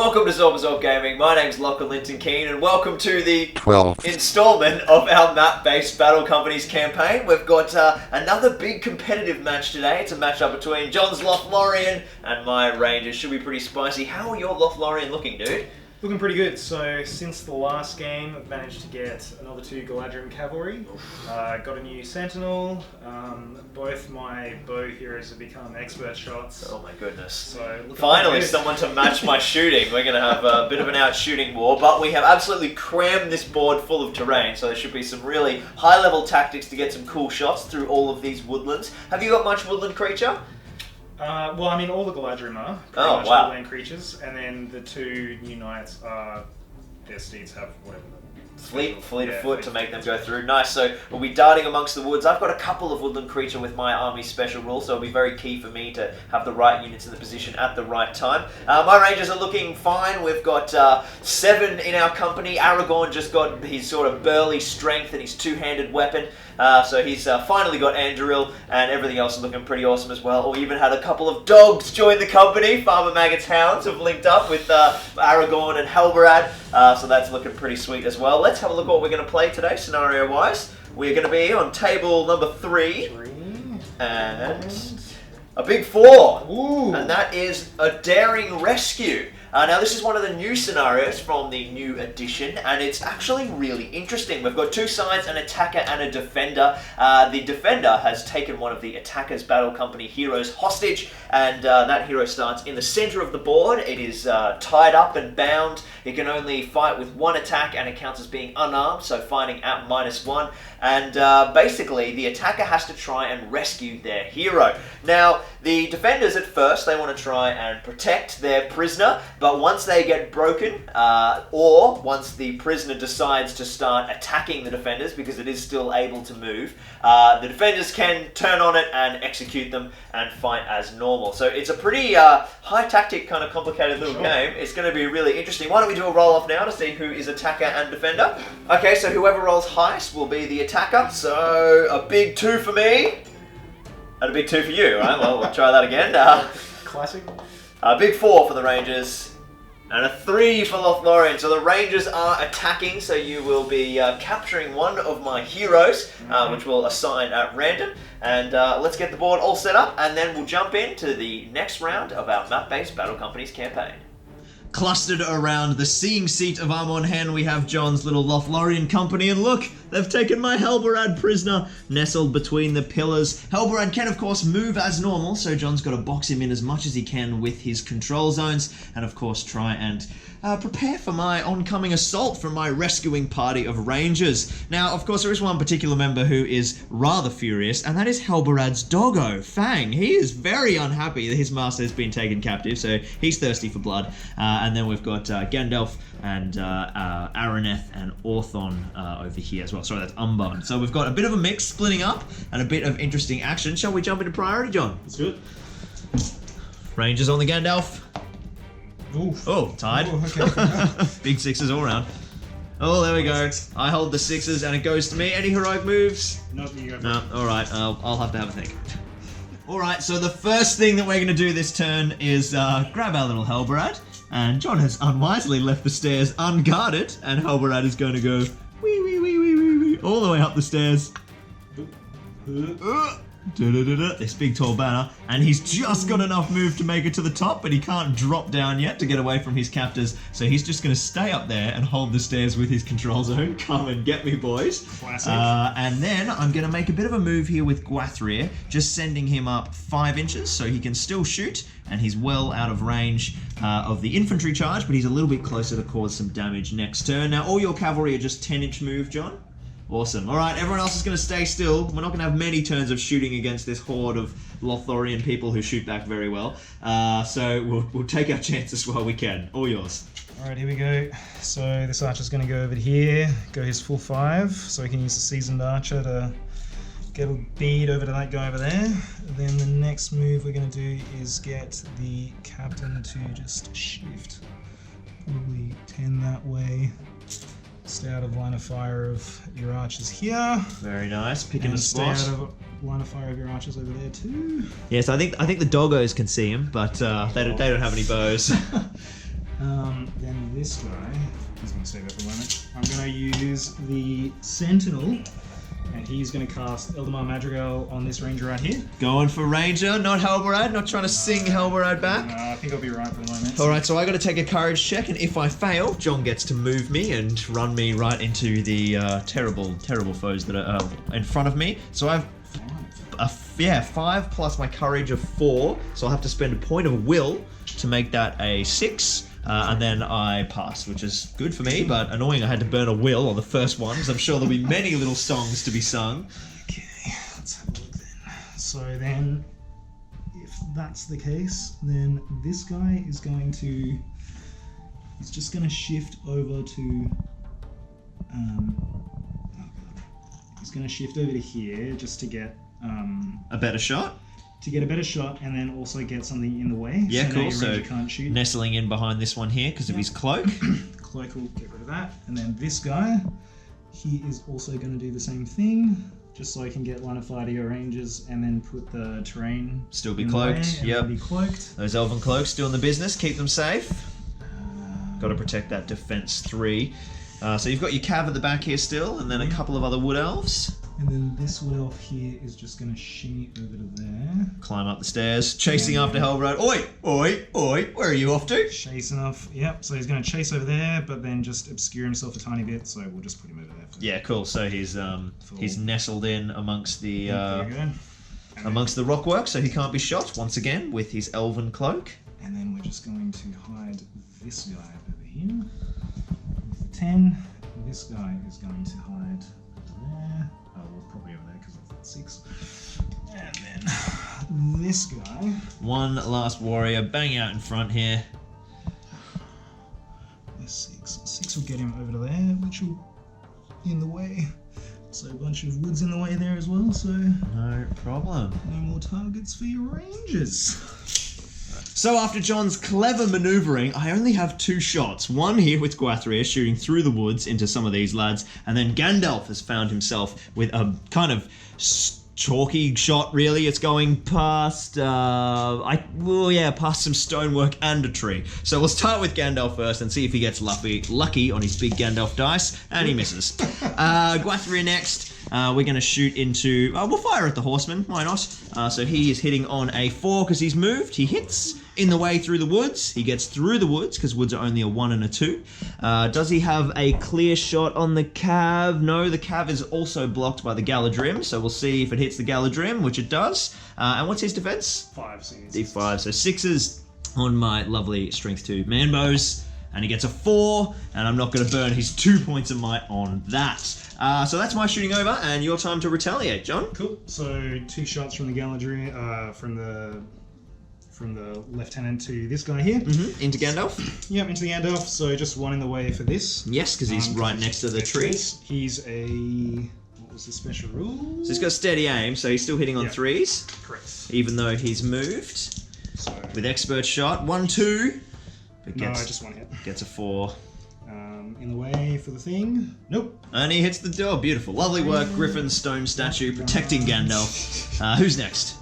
Welcome to Zorpazorp Gaming. My name's Lachie Linton Keane, and welcome to the 12th installment of our map-based Battle Companies campaign. We've got another big competitive match today. It's a matchup between John's Lothlorien and my Rangers. Should be pretty spicy. How are your Lothlorien looking, dude? Looking pretty good. So since the last game, I've managed to get another 2 Galadrim Cavalry. Got a new Sentinel. Both my bow heroes have become expert shots. Oh my goodness. So finally someone to match my shooting. We're going to have a bit of an out-shooting war, but we have absolutely crammed this board full of terrain, so there should be some really high-level tactics to get some cool shots through all of these woodlands. Have you got much woodland creature? Well, I mean, all the Galadrim are pretty much woodland creatures, and then the 2 new knights are, their steeds have whatever. Fleet of foot to make them go through. Nice, so we'll be darting amongst the woods. I've got a couple of woodland creature with my army special rule, so it'll be very key for me to have the right units in the position at the right time. My rangers are looking fine. We've got 7 in our company. Aragorn just got his sort of burly strength and his 2-handed weapon. So he's finally got Anduril, and everything else is looking pretty awesome as well. We even had a couple of dogs join the company. Farmer Maggot's hounds have linked up with Aragorn and Halberad, so that's looking pretty sweet as well. Let's have a look at what we're going to play today, scenario-wise. We're going to be on table number 3, and a big 4, Ooh. And that is a daring rescue. Now this is one of the new scenarios from the new edition, and it's actually really interesting. We've got 2 sides, an attacker and a defender. The defender has taken one of the attacker's battle company heroes hostage, and that hero starts in the center of the board. It is tied up and bound. It can only fight with 1 attack, and it counts as being unarmed, so fighting at -1. And basically, the attacker has to try and rescue their hero. Now, the defenders at first, they want to try and protect their prisoner, but once they get broken, or once the prisoner decides to start attacking the defenders, because it is still able to move, the defenders can turn on it and execute them and fight as normal. So it's a pretty high tactic, kind of complicated little game. It's going to be really interesting. Why don't we do a roll off now to see who is attacker and defender? Okay, so whoever rolls highest will be the attacker. So a big 2 for me, and a big 2 for you, right? Well, we'll try that again. Classic. A big 4 for the Rangers, and a 3 for Lothlorien. So the Rangers are attacking, so you will be capturing one of my heroes, which we'll assign at random. And let's get the board all set up, and then we'll jump into the next round of our map-based Battle Companies campaign. Clustered around the seeing seat of Amon Hen, we have John's little Lothlorien company, and look, they've taken my Halberad prisoner, nestled between the pillars. Halberad can, of course, move as normal, so John's got to box him in as much as he can with his control zones, and of course try and prepare for my oncoming assault from my rescuing party of rangers. Now, of course, there is one particular member who is rather furious, and that is Halberad's doggo, Fang. He is very unhappy that his master has been taken captive, so he's thirsty for blood. And then we've got Gandalf and Araneth and Orthon over here as well. Sorry, that's Umbarn. So we've got a bit of a mix splitting up and a bit of interesting action. Shall we jump into priority, John? Let's do it. Rangers on the Gandalf. Oof. Oh, tied. Ooh, okay. Big 6s all around. Oh, there we go. I hold the 6s and it goes to me. Any heroic moves? Nope, you go. No, alright. I'll have to have a think. Alright, so the first thing that we're going to do this turn is grab our little Halberad. And John has unwisely left the stairs unguarded, and Halberad is going to go wee wee wee wee wee wee all the way up the stairs. This big tall banner, and he's just got enough move to make it to the top, but he can't drop down yet to get away from his captors, so he's just going to stay up there and hold the stairs with his control zone. Come and get me, boys. Classic. And then I'm going to make a bit of a move here with Gwathrir, just sending him up 5 inches so he can still shoot, and he's well out of range of the infantry charge, but he's a little bit closer to cause some damage next turn. Now, all your cavalry are just 10-inch move, John. Awesome. Alright, everyone else is going to stay still. We're not going to have many turns of shooting against this horde of Lothlorien people who shoot back very well. So we'll take our chances while we can. All yours. Alright, here we go. So this archer's going to go over here, go his full 5, so he can use the seasoned archer to get a bead over to that guy over there. Then the next move we're going to do is get the captain to just shift. Probably 10 that way. Stay out of line of fire of your archers here. Very nice. Picking a spot. Stay out of line of fire of your archers over there too. Yes, I think the doggos can see him, but they don't have any bows. Then this guy, he's going to save that for a moment. I'm going to use the Sentinel, and he's going to cast Eldamar Madrigal on this ranger right here. Going for Ranger, not Halberad, not trying to sing Halberad back. No, I think I'll be right for the moment. Alright, so I got to take a courage check, and if I fail, John gets to move me and run me right into the terrible foes that are in front of me. So I've 5 plus my courage of 4, so I'll have to spend a point of will to make that a 6. And then I passed, which is good for me, but annoying I had to burn a will on the first one, because I'm sure there'll be many little songs to be sung. Okay, let's have a look then. So then, if that's the case, then this guy is going to... He's just going to shift over to... He's going to shift over to here just to get... A better shot? To get a better shot and then also get something in the way. Yeah, so cool. Now your ranger So can't shoot. nestling in behind this one here because of his cloak. Cloak will get rid of that. And then this guy, he is also going to do the same thing, just so I can get line of fire to your rangers and then put the terrain. Still be in cloaked. The way and be cloaked. Those elven cloaks doing the business. Keep them safe. Got to protect that defense 3. So you've got your cav at the back here still, and then a couple of other wood elves. And then this wood elf here is just going to shimmy over to there. Climb up the stairs, chasing after Hellroad. Oi, oi, oi, where are you off to? Chase enough, yep. So he's going to chase over there, but then just obscure himself a tiny bit, so we'll just put him over there. Yeah, cool. So he's nestled in amongst the amongst the rockwork, so he can't be shot once again with his elven cloak. And then we're just going to hide this guy over here with the 10. This guy is going to hide there. Oh, well, probably over there because I've got 6. And then this guy. One last warrior, bang out in front here. There's 6. 6 will get him over to there, which will in the way. So a bunch of woods in the way there as well. So no problem. No more targets for your rangers. So after John's clever manoeuvring, I only have 2 shots. One here with Gwathrir shooting through the woods into some of these lads, and then Gandalf has found himself with a kind of chalky shot, really. It's going past, past some stonework and a tree. So we'll start with Gandalf first and see if he gets lucky on his big Gandalf dice, and he misses. Gwathrir next. We're going to shoot into... we'll fire at the horseman, why not? So he is hitting on a 4 because he's moved. He hits in the way through the woods. He gets through the woods because woods are only a 1 and a 2. Does he have a clear shot on the cav? No, the cav is also blocked by the Galadrim, so we'll see if it hits the Galadrim, which it does. And what's his defense? 5. D5, so 6s on my lovely strength 2 man bows. And he gets a 4, and I'm not going to burn his 2 points of might on that. So that's my shooting over, and your time to retaliate, John. Cool. So 2 shots from the Galadrim, from the lieutenant to this guy here. Mm-hmm. Into Gandalf. Yep, into the Gandalf. So just 1 in the way for this. Yes, because he's right next to the tree. He's a... What was the special rule? So he's got steady aim, so he's still hitting on 3s. Correct. Even though he's moved. So with expert shot, 1, 2. But no, just 1 hit. Gets a 4. In the way for the thing. Nope. And he hits the door. Beautiful. Lovely work, Griffin stone statue protecting Gandalf. Who's next?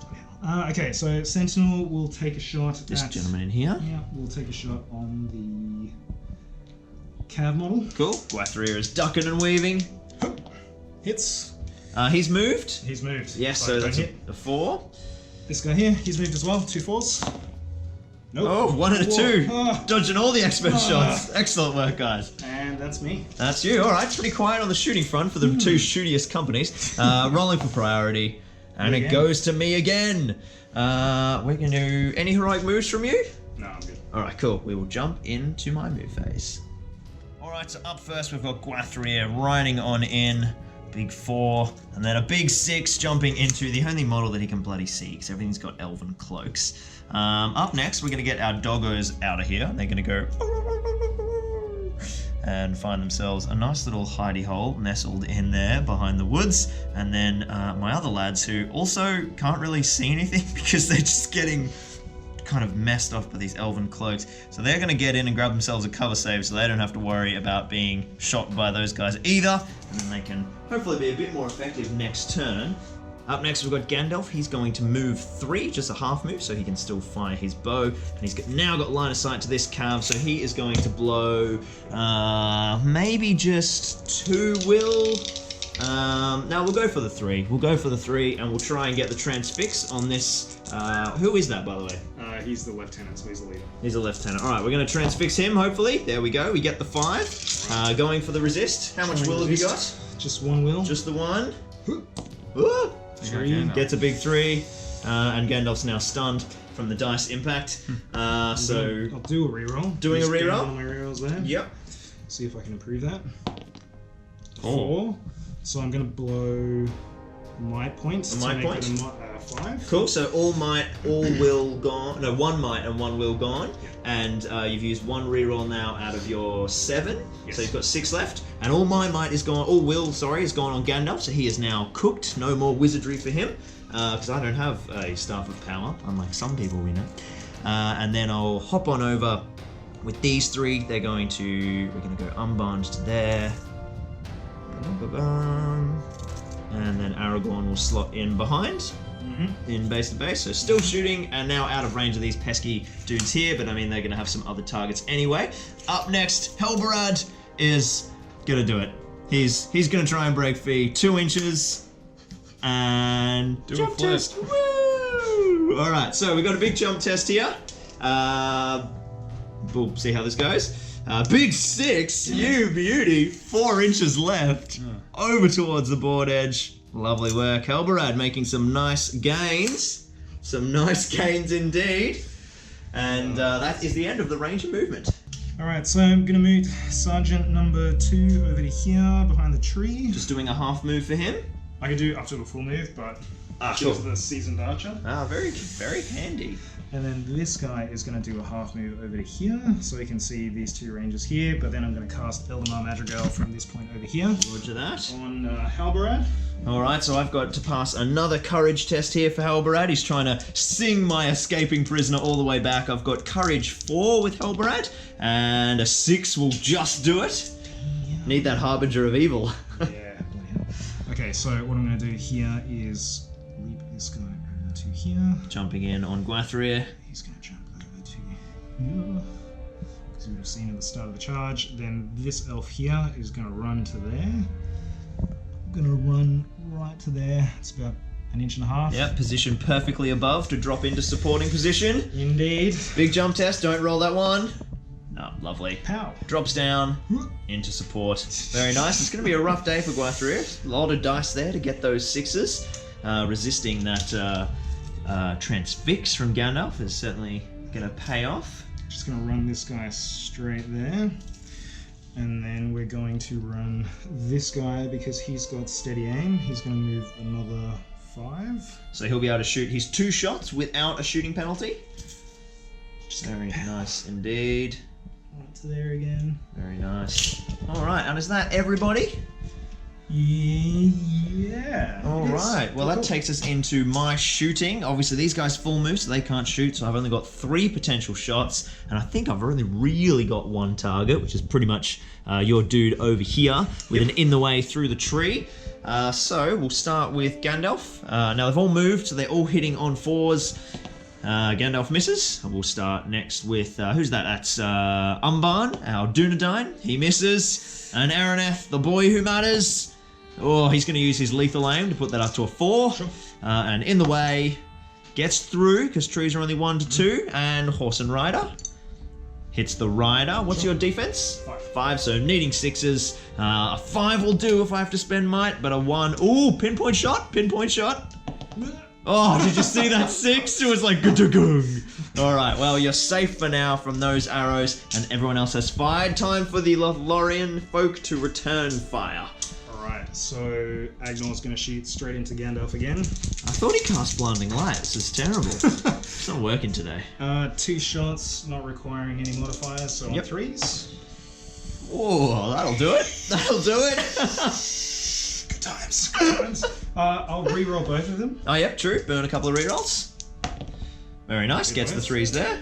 Okay, so Sentinel will take a shot at... This gentleman in here. Yeah, we'll take a shot on the cav model. Cool. Gwathrir is ducking and weaving. Hits. He's moved. He's moved. Yes, so that's a 4. This guy here, he's moved as well. 2 4s. Nope. Oh, 1 and a 2. Oh. Dodging all the expert shots. Excellent work, guys. And that's me. That's you. All right, pretty quiet on the shooting front for the 2 shootiest companies. Rolling for priority. And it goes to me again. We're going to do any heroic moves from you? No, I'm good. All right, cool. We will jump into my move phase. All right, so up first we've got Gwathrir riding on in. Big 4, and then a big 6 jumping into the only model that he can bloody see, because everything's got elven cloaks. Up next, we're going to get our doggos out of here. They're going to go and find themselves a nice little hidey hole nestled in there behind the woods. And then my other lads, who also can't really see anything because they're just getting kind of messed off by these elven cloaks. So they're going to get in and grab themselves a cover save so they don't have to worry about being shot by those guys either. And then they can hopefully be a bit more effective next turn. Up next we've got Gandalf. He's going to move 3, just a half move, so he can still fire his bow. And he's now got line of sight to this cav, so he is going to blow maybe just 2 will. Now we'll go for the 3. We'll go for the 3 and we'll try and get the transfix on this. Who is that, by the way? He's the lieutenant, so he's the leader. He's a lieutenant. Alright, we're going to transfix him, hopefully. There we go. We get the 5. Going for the resist. How much will have you got? Just 1 will. Just the 1. Ooh. 3. Gets a big 3. And Gandalf's now stunned from the dice impact. So I'll do a reroll. Doing a reroll? One of my rerolls there. Yep. See if I can improve that. Oh. 4. So I'm going to blow might points to make it a 5. Cool, so all might, all will gone. No, 1 might and 1 will gone. Yeah. And you've used 1 reroll now out of your 7. Yes. So you've got 6 left. And all my might is gone, all will, sorry, is gone on Gandalf. So he is now cooked. No more wizardry for him. Because I don't have a Staff of Power, unlike some people we know. And then I'll hop on over with these 3. We're going to go unbound to there. And then Aragorn will slot in behind, in base to base, so still shooting, and now out of range of these pesky dudes here, but I mean they're going to have some other targets anyway. Up next, Helberad is going to do it. He's going to try and break free 2 inches, and jump test. Woo! Alright, so we've got a big jump test here. We'll see how this goes. Big 6, you beauty, 4 inches left, over towards the board edge. Lovely work, Helberad making some nice gains. Some nice gains indeed. And that is the end of the range of movement. Alright, so I'm going to move Sergeant number 2 over to here, behind the tree. Just doing a half move for him. I can do up to a full move, but Sure. the seasoned archer. Very, very handy. And then this guy is going to do a half move over to here, so he can see these 2 ranges here, but then I'm going to cast Eldamar Madrigal from this point over here. Roger that. On Halberad. Alright, so I've got to pass another courage test here for Helberad. He's trying to sing my escaping prisoner all the way back. I've got courage 4 with Helberad, and a 6 will just do it. Need that harbinger of evil. Yeah. Okay, so what I'm going to do here is leap this guy over to here. Jumping in on Gwathrir. He's going to jump over to here, because you would have seen at the start of the charge. Then this elf here is going to run to there. I'm going to run right to there. It's about 1.5 inches. Yep, position perfectly above to drop into supporting position. Indeed. Big jump test, don't roll that one. No, lovely. Pow. Drops down into support. Very nice. It's going to be a rough day for Gwathrir. A lot of dice there to get those 6s. Resisting that transfix from Gandalf is certainly going to pay off. Just going to run this guy straight there. And then we're going to run this guy because he's got steady aim. He's going to move another 5. So he'll be able to shoot his 2 shots without a shooting penalty. Very nice indeed. Right to there again. Very nice. Alright, and is that everybody? Yeah. Alright, well that takes us into my shooting. Obviously these guys full move, so they can't shoot, so I've only got 3 potential shots, and I think I've only really got 1 target, which is pretty much your dude over here, with an in the way through the tree. So we'll start with Gandalf. Now they've all moved, so they're all hitting on 4s. Gandalf misses. We'll start next with, who's that? That's Umbarn, our Dunedain. He misses. And Araneth, the boy who matters. Oh, he's going to use his lethal aim to put that up to a 4. Sure. And in the way, gets through, because trees are only 1 to 2. And Horse and Rider. Hits the Rider. What's your defense? 5, so needing 6s. A 5 will do if I have to spend might, but a 1. Ooh, pinpoint shot. Pinpoint shot. Oh, did you see that 6? It was like good. Alright, well, you're safe for now from those arrows, and everyone else has fired. Time for the Lothlorien folk to return fire. Alright, so Agnor's going to shoot straight into Gandalf again. I thought he cast Blinding Light. This is terrible. It's not working today. 2 shots, not requiring any modifiers, so on 3s. Oh, that'll do it. That'll do it. Good times. Good times. I'll re-roll both of them. Oh, yep, true. Burn a couple of rerolls. Very nice. Gets the 3s there.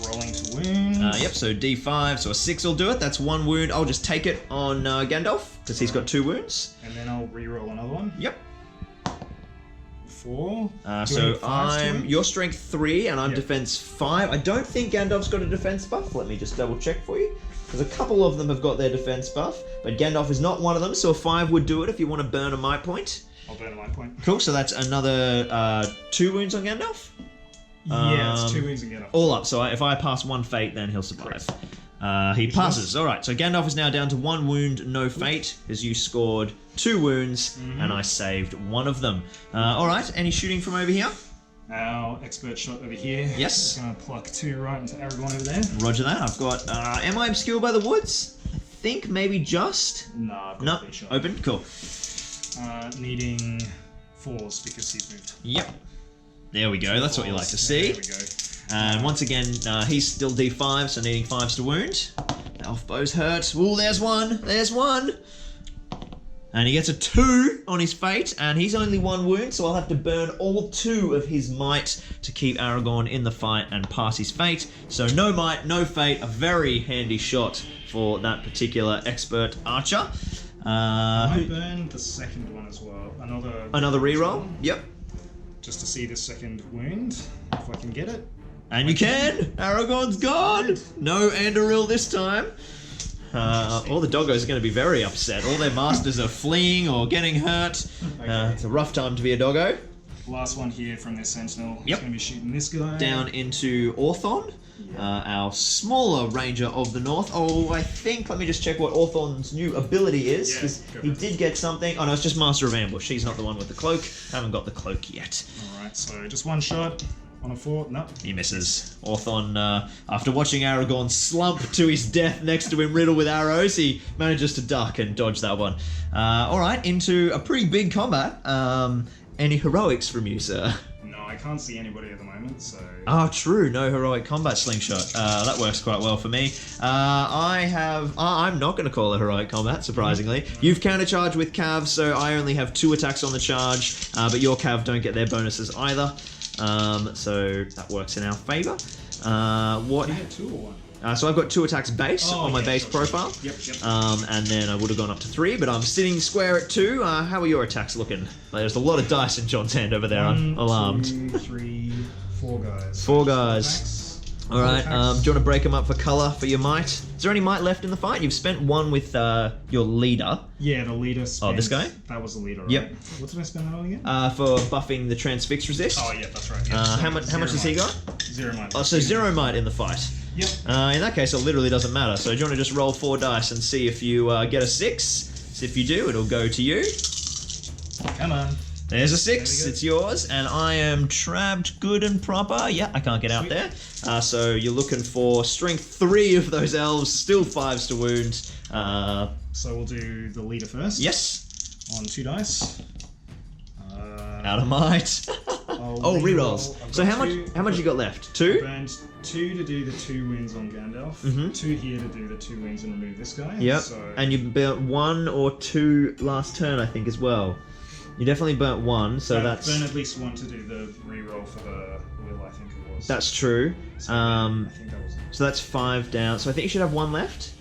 Rolling to wound. Yep, so D5, so a 6 will do it. That's 1 wound. I'll just take it on Gandalf, because he's got 2 wounds. And then I'll re-roll another one. Yep. 4. So you're strength 3 and I'm defense 5. I don't think Gandalf's got a defense buff. Let me just double check for you. Because a couple of them have got their defense buff, but Gandalf is not one of them, so a 5 would do it if you want to burn a might point. I'll burn a might point. Cool, so that's another 2 wounds on Gandalf? Yeah, it's 2 wounds on Gandalf. All up, so if I pass 1 fate, then he'll survive. He passes. Alright, so Gandalf is now down to 1 wound, no fate, as you scored 2 wounds, and I saved 1 of them. Alright, any shooting from over here? Our expert shot over here. Yes. Just going to pluck 2 right into Aragorn over there. Roger that. I've got, am I obscured by the woods? I think maybe just? No, I've got a shot. Open, cool. Needing 4s because he's moved. Yep. There we go, that's what you like to see. There we go. And once again, he's still D5, so needing 5s to wound. The elf bows hurt. Ooh, there's one. There's one. And he gets a 2 on his fate, and he's only 1 wound, so I'll have to burn all 2 of his might to keep Aragorn in the fight and pass his fate. So no might, no fate, a very handy shot for that particular expert archer. I might burn the second one as well. Another reroll? Yep. Just to see the second wound, if I can get it. And you can! Aragorn's gone! No Anduril this time. All the doggos are going to be very upset. All their masters are fleeing or getting hurt. It's a rough time to be a doggo. Last one here from this sentinel. Yep. He's going to be shooting this guy. Down into Orthon, our smaller ranger of the north. Oh, I think, let me just check what Orthon's new ability is, because he did get something. Oh no, it's just Master of Ambush. He's not the one with the cloak. Haven't got the cloak yet. Alright, so just 1 shot. On a 4, no. He misses. Orthon, after watching Aragorn slump to his death next to him riddled with arrows, he manages to duck and dodge that one. Alright, into a pretty big combat. Any heroics from you, sir? No, I can't see anybody at the moment, so... Oh, true. No heroic combat slingshot. That works quite well for me. I'm not going to call it heroic combat, surprisingly. You've countercharged with Cav, so I only have 2 attacks on the charge, but your Cav don't get their bonuses either. So that works in our favour. What? You get 2 or 1? So I've got 2 attacks base on my base profile. Yep. And then I would have gone up to 3, but I'm sitting square at 2. How are your attacks looking? There's a lot of dice in John's hand over there. I'm alarmed. 1, 2, 3, 4 guys. 4 guys. Alright, do you want to break them up for colour for your might? Is there any might left in the fight? You've spent 1 with your leader. Yeah, the leader spent... Oh, this guy? That was the leader, right? Yep. What did I spend that on again? For buffing the transfix resist. Oh, yeah, that's right. Yeah. How much has he got? 0 might. Oh, so 0 might in the fight. Yep. In that case, it literally doesn't matter. So do you want to just roll 4 dice and see if you get a 6? So if you do, it'll go to you. Come on. There's a 6, it's yours, and I am trapped good and proper. Yeah, I can't get out there. So you're looking for strength 3 of those elves, still 5s to wound. So we'll do the leader first. Yes. On 2 dice. Out of might. Oh, rerolls. So how much you got left? 2? I burned 2 to do the 2 wounds on Gandalf. 2 here to do the 2 wounds and remove this guy. Yep. So... And you burnt 1 or 2 last turn, I think, as well. You definitely burnt 1, so that's... Burn at least 1 to do the reroll for the will, I think it was. That's true. So I think that was it. So that's 5 down. So I think you should have 1 left.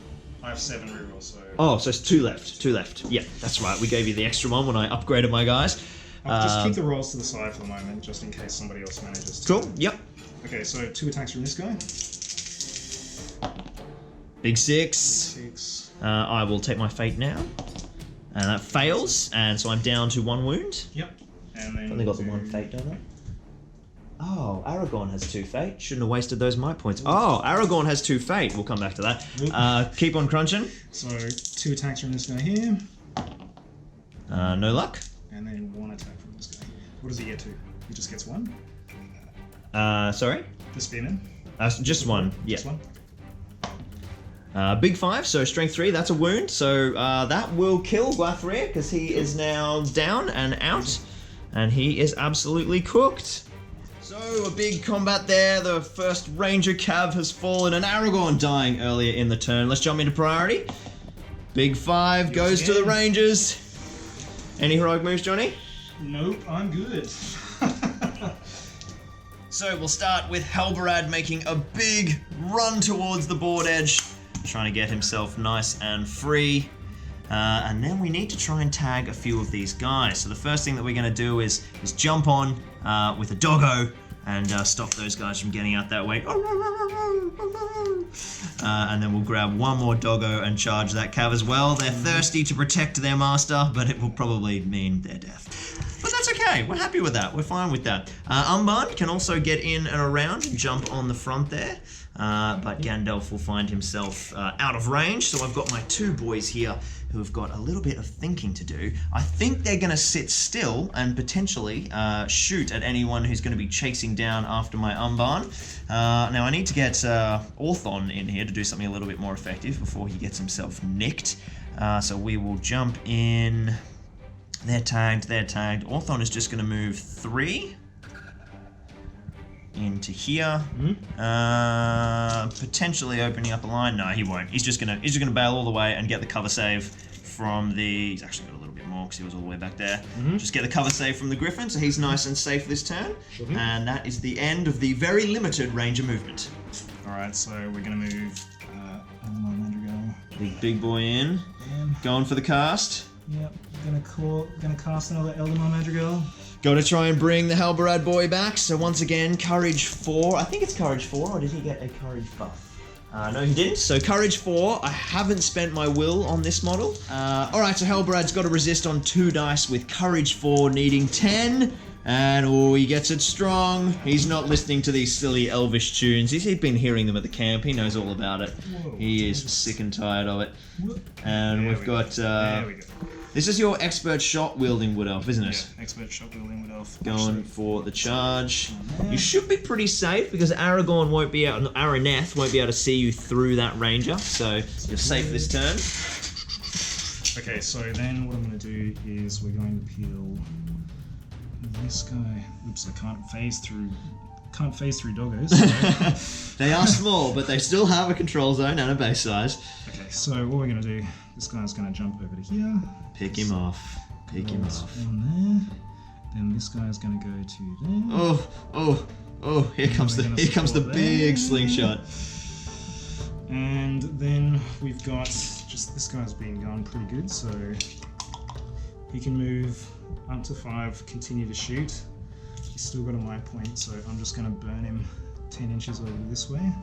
I have 7 rerolls, so... Oh, so it's 2 left. 2 left. Yeah, that's right. We gave you the extra one when I upgraded my guys. I'll just keep the rolls to the side for the moment, just in case somebody else manages to... Cool, yep. Okay, so 2 attacks from this guy. Big 6. 6. I will take my fate now. And that fails, and so I'm down to 1 wound. Yep. And then... I've only got the 1 fate, don't I? Oh, Aragorn has 2 fate. Shouldn't have wasted those might points. Oh, Aragorn has 2 fate. We'll come back to that. Keep on crunching. So 2 attacks from this guy here. No luck. And then 1 attack from this guy here. What does he get to? He just gets 1? Sorry? The spearman? Just 1, yeah. Just 1? Big 5, so strength 3, that's a wound. So that will kill Guathrir, because he is now down and out. And he is absolutely cooked. So a big combat there. The first Ranger Cav has fallen, and Aragorn dying earlier in the turn. Let's jump into priority. Big 5 goes to the Rangers. Any heroic moves, Johnny? Nope, I'm good. So we'll start with Halbarad making a big run towards the board edge, trying to get himself nice and free. And then we need to try and tag a few of these guys. So the first thing that we're going to do is jump on with a doggo and stop those guys from getting out that way. And then we'll grab one more doggo and charge that cav as well. They're thirsty to protect their master, but it will probably mean their death. But that's okay, we're happy with that, we're fine with that. Umban can also get in and around and jump on the front there. But Gandalf will find himself out of range, so I've got my two boys here who have got a little bit of thinking to do. I think they're going to sit still and potentially shoot at anyone who's going to be chasing down after my Umban. Now I need to get Orthon in here to do something a little bit more effective before he gets himself nicked. So we will jump in. They're tagged, they're tagged. Orthon is just going to move 3 into here, potentially opening up a line. No, he won't. He's just gonna bail all the way and get the cover save from the. He's actually got a little bit more because he was all the way back there. Just get the cover save from the Griffin, so he's nice and safe this turn. And that is the end of the very limited range of movement. All right, so we're gonna move. Big boy in, going for the cast. Yep, gonna cast another Eldamar Madrigal. Got to try and bring the Halberad boy back. So once again, Courage 4. I think it's Courage 4, or did he get a Courage buff? No, he didn't. So Courage 4. I haven't spent my will on this model. Alright, so Halberad's got to resist on 2 dice with Courage 4 needing 10. And oh, he gets it strong. He's not listening to these silly elvish tunes. He's been hearing them at the camp. He knows all about it. He is sick and tired of it. And we've got... there we go. This is your expert shot wielding wood elf, isn't it? Yeah, expert shot wielding wood elf. Going for the charge. You should be pretty safe because Aragorn won't be able, Araneth won't be able to see you through that ranger, so you're safe this turn. Okay, so then what I'm going to do is we're going to peel this guy. Oops, I can't phase through doggos. So. They are small, but they still have a control zone and a base size. Okay, so what we're going to do, this guy's going to jump over to here. Pick him off. Pick him off. On there. Then this guy's going to go to there. Oh! Here comes the big slingshot. And then we've got just this guy's been going pretty good, so he can move up to 5, continue to shoot. He's still got a might point, so I'm just going to burn him 10 inches over this way.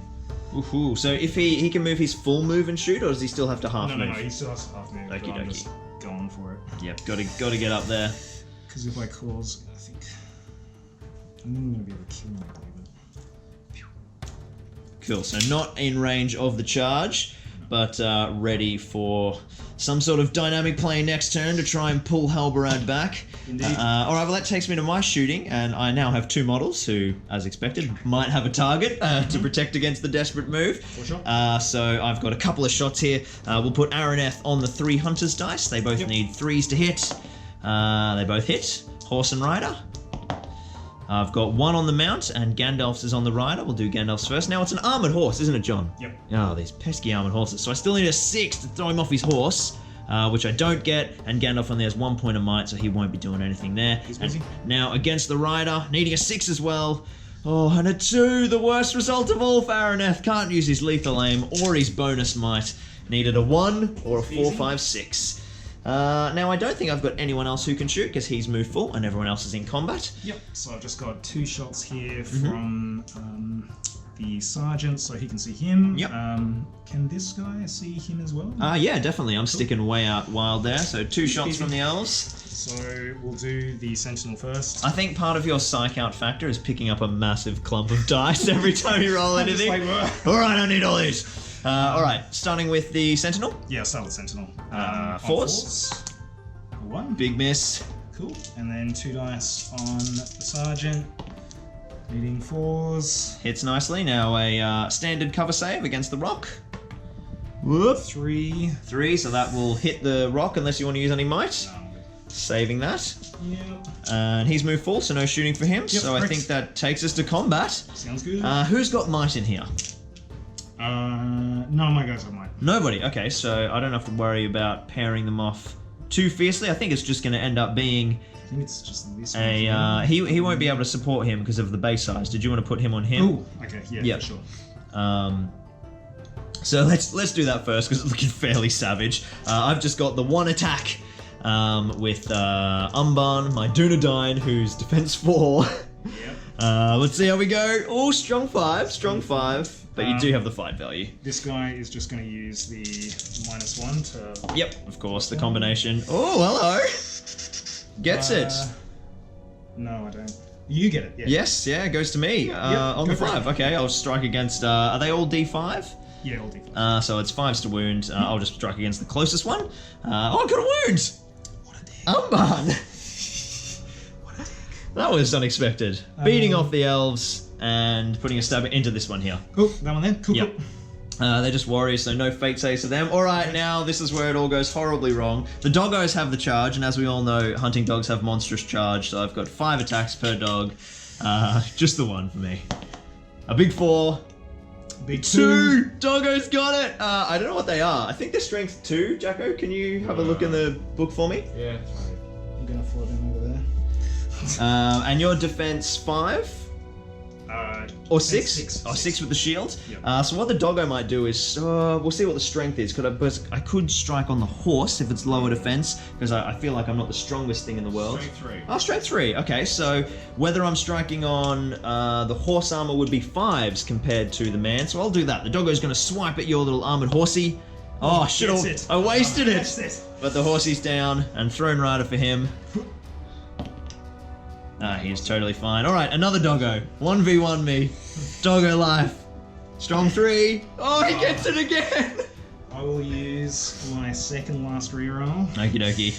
Ooh, so if he can move his full move and shoot, or does he still have to half move? No, he still has to half move. Okie I'm dokie. just going for it. Yep, got to get up there. Because if I cause, I think I'm going to be able to kill him. Cool, so not in range of the charge, but ready for some sort of dynamic play next turn to try and pull Halberad back. Indeed. Alright, well that takes me to my shooting, and I now have 2 models who, as expected, might have a target to protect against the desperate move. For sure. So I've got a couple of shots here. We'll put Araneth on the 3 Hunters dice. They both need 3s to hit. They both hit. Horse and Rider. I've got 1 on the mount, and Gandalf's is on the rider. We'll do Gandalf's first. Now, it's an armoured horse, isn't it, John? Yep. Oh, these pesky armoured horses. So I still need a 6 to throw him off his horse, which I don't get, and Gandalf on there has 1 point of might, so he won't be doing anything there. He's busy. And now, against the rider, needing a 6 as well. Oh, and a 2, the worst result of all for Araneth. Can't use his lethal aim or his bonus might. Needed a 1 or a 4, 5, 6. Now I don't think I've got anyone else who can shoot because he's moved full and everyone else is in combat. Yep, so I've just got 2 shots here from the sergeant so he can see him. Yep. Can this guy see him as well? Yeah, definitely. I'm sticking way out wild there. So 2 shots from the elves. So we'll do the sentinel first. I think part of your psych out factor is picking up a massive clump of dice every time you roll anything. Alright, I need all these. Alright, starting with the sentinel. Yeah, start with sentinel. Force. 1. Big miss. Cool. And then 2 dice on the sergeant. Needing 4s. Hits nicely. Now a standard cover save against the rock. Whoop. 3. 3, so that will hit the rock unless you want to use any might. Saving that. Yep. And he's moved full, so no shooting for him. Yep, so I think that takes us to combat. Sounds good. Who's got might in here? None of my guys have might. Nobody. Okay, so I don't have to worry about pairing them off too fiercely. I think it's just going to end up being I think it's just this a. He won't be able to support him because of the base size. Did you want to put him on him? Oh, okay, yeah, Yep. for sure. So let's do that first because it's looking fairly savage. I've just got the one attack with Umban, my Dunedain, who's defense 4. Yep. Let's see how we go. Oh, strong 5, strong 5. But you do have the fight value. This guy is just going to use the -1 to... Yep, of course, the combination. Oh, hello. Gets it. No, I don't. You get it, yeah. Yes, yeah, it goes to me. On the 5. Okay, I'll strike against... are they all D5? Yeah, all D5. So it's 5s to wound. I'll just strike against the closest one. Oh, I got a wound! What a dick. Umban! What a dick. That was unexpected. Beating off the elves and putting a stab into this one here. Cool, that one then. Cool, yep. Cool. They're just warriors, so no fate saves to them. Alright, now this is where it all goes horribly wrong. The doggos have the charge, and as we all know, hunting dogs have monstrous charge, so I've got 5 attacks per dog. Just the one for me. A big 4. Big 2! Doggo's got it! I don't know what they are. I think they're strength 2, Jacko. Can you have a look in the book for me? Yeah. I'm going to follow them over there. And your defense 5? Or 6? 6. Oh, 6 with the shield? Yep. So what the doggo might do is, we'll see what the strength is. I could strike on the horse if it's lower defense, because I feel like I'm not the strongest thing in the world. Strength 3. Oh, strength 3. Okay, so whether I'm striking on the horse armor would be 5s compared to the man, so I'll do that. The doggo's going to swipe at your little armored horsey. Oh, shit, I wasted it! But the horsey's down, and Throne Rider for him. He's totally fine. Alright, another doggo. 1v1 me. Doggo life. Strong 3. Oh, he gets it again! I will use my second last reroll. Okie dokie.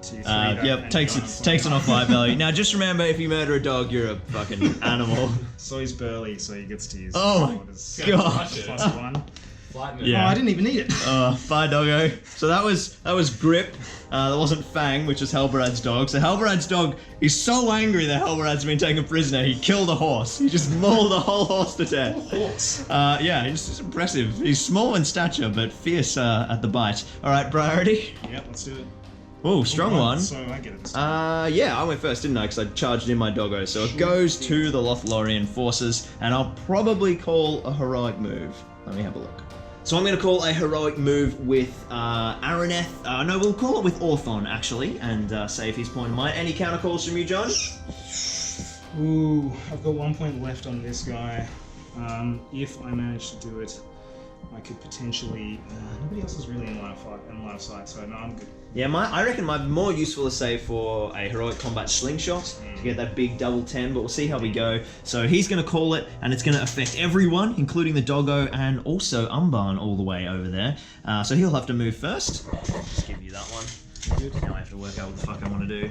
2, 3, Yep, takes it off fight value. Now just remember, if you murder a dog, you're a fucking animal. So he's burly, so he gets to use... Oh my god. +1. Yeah. Oh, I didn't even need it. Bye, doggo. So that was Grip. That wasn't Fang, which is Halberad's dog. So Halberad's dog is so angry that Halberad's been taken prisoner, he killed a horse. He just mauled a whole horse to death. Horse. Yeah, he's impressive. He's small in stature, but fierce at the bite. All right, priority. Yep, let's do it. Oh, strong one. So I get it this time. Yeah, I went first, didn't I? Because I charged in my doggo. So it goes to the Lothlorien forces, and I'll probably call a heroic move. Let me have a look. So I'm going to call a heroic move with Araneth. No, we'll call it with Orthon, actually, and save his point of mine. Any counter calls from you, John? Ooh, I've got 1 point left on this guy. If I manage to do it, I could potentially... nobody else is really in line of sight, so no, I'm good. Yeah, I reckon might be more useful to save for a heroic combat slingshot to get that big double 10, but we'll see how we go. So he's going to call it, and it's going to affect everyone, including the doggo and also Umban all the way over there. So he'll have to move first. Just give you that one. Good. Now I have to work out what the fuck I want to do.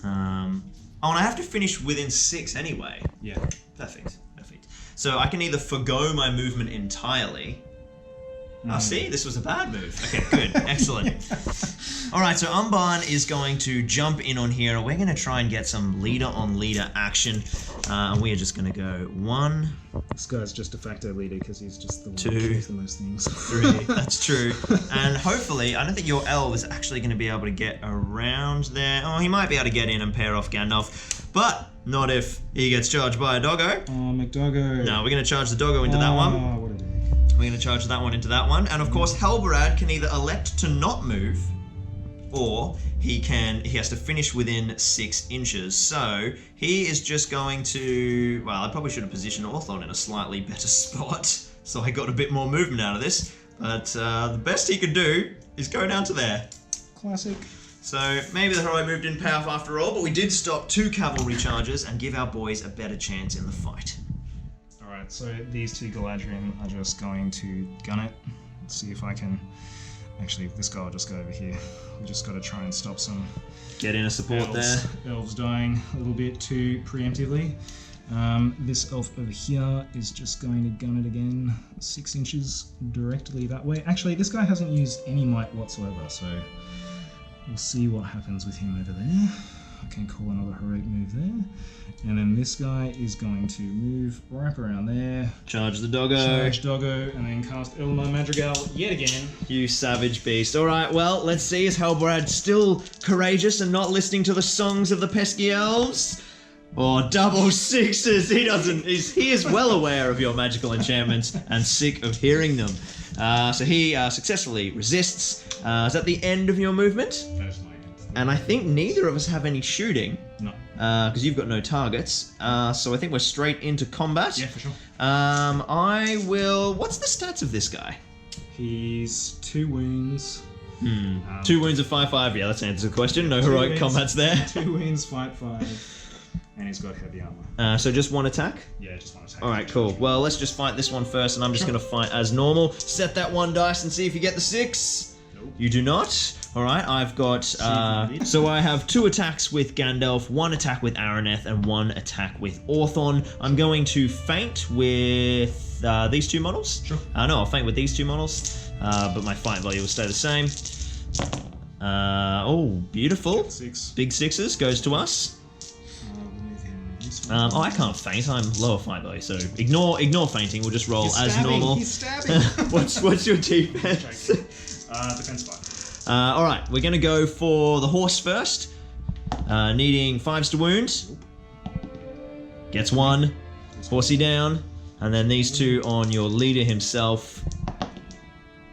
Oh, and I have to finish within 6 anyway. Yeah. Perfect. So I can either forgo my movement entirely. Oh, see, this was a bad move. Okay, good, excellent. All right, so Umban is going to jump in on here, and we're going to try and get some leader-on-leader action. And we are just going to go 1. This guy's just de facto leader because he's just the one 2, who kills the most things. 3. That's true. And hopefully, I don't think your elf is actually going to be able to get around there. Oh, he might be able to get in and pair off Gandalf, but not if he gets charged by a doggo. Oh, McDoggo. No, we're going to charge the doggo into that one. Oh, what a dick. We're going to charge that one into that one. And of course, Halberad can either elect to not move, or he has to finish within 6 inches. So he is just going to, well, I probably should have positioned Orthon in a slightly better spot, so I got a bit more movement out of this. But the best he could do is go down to there. Classic. So maybe the heroic move didn't pay off after all, but we did stop 2 cavalry charges and give our boys a better chance in the fight. Alright, so these 2 Galadriel are just going to gun it. Let's see if I can... Actually, this guy will just go over here. We just got to try and stop some... Get in a support elves dying a little bit too preemptively. This elf over here is just going to gun it again 6 inches directly that way. Actually, this guy hasn't used any might whatsoever, so we'll see what happens with him over there. I can call another heroic move there. And then this guy is going to move right around there. Charge the doggo. Charge doggo, and then cast Ilma Madrigal yet again. You savage beast. Alright, well, let's see. Is Halberad still courageous and not listening to the songs of the pesky elves? or double sixes. He doesn't. He is well aware of your magical enchantments and sick of hearing them. So he successfully resists. Is that the end of your movement? That is my end. And I think neither of us have any shooting. No. Because you've got no targets. So I think we're straight into combat. Yeah, for sure. I will. What's the stats of this guy? He's 2 wounds. 2 wounds of 5/5. Yeah, let's answer the question. No heroic wounds, combats there. 2 wounds, fight 5. And he's got heavy armor. So just 1 attack? Yeah, just 1 attack. Alright, cool. Well, let's just fight this one first, and I'm just going to fight as normal. Set that 1 dice and see if you get the 6. Nope. You do not. Alright, I've got... so I have 2 attacks with Gandalf, 1 attack with Araneth, and 1 attack with Orthon. I'm going to feint with these 2 models. Sure. No, I'll feint with these 2 models, but my fight value will stay the same. Oh, beautiful. 6. Big 6s goes to us. I can't feint. I'm lower fight value, so ignore fainting. We'll just roll as normal. He's stabbing. What's your defense? Defense 5. All right, we're gonna go for the horse first. Needing 5s to wound. Gets 1. Horsey down, and then these 2 on your leader himself.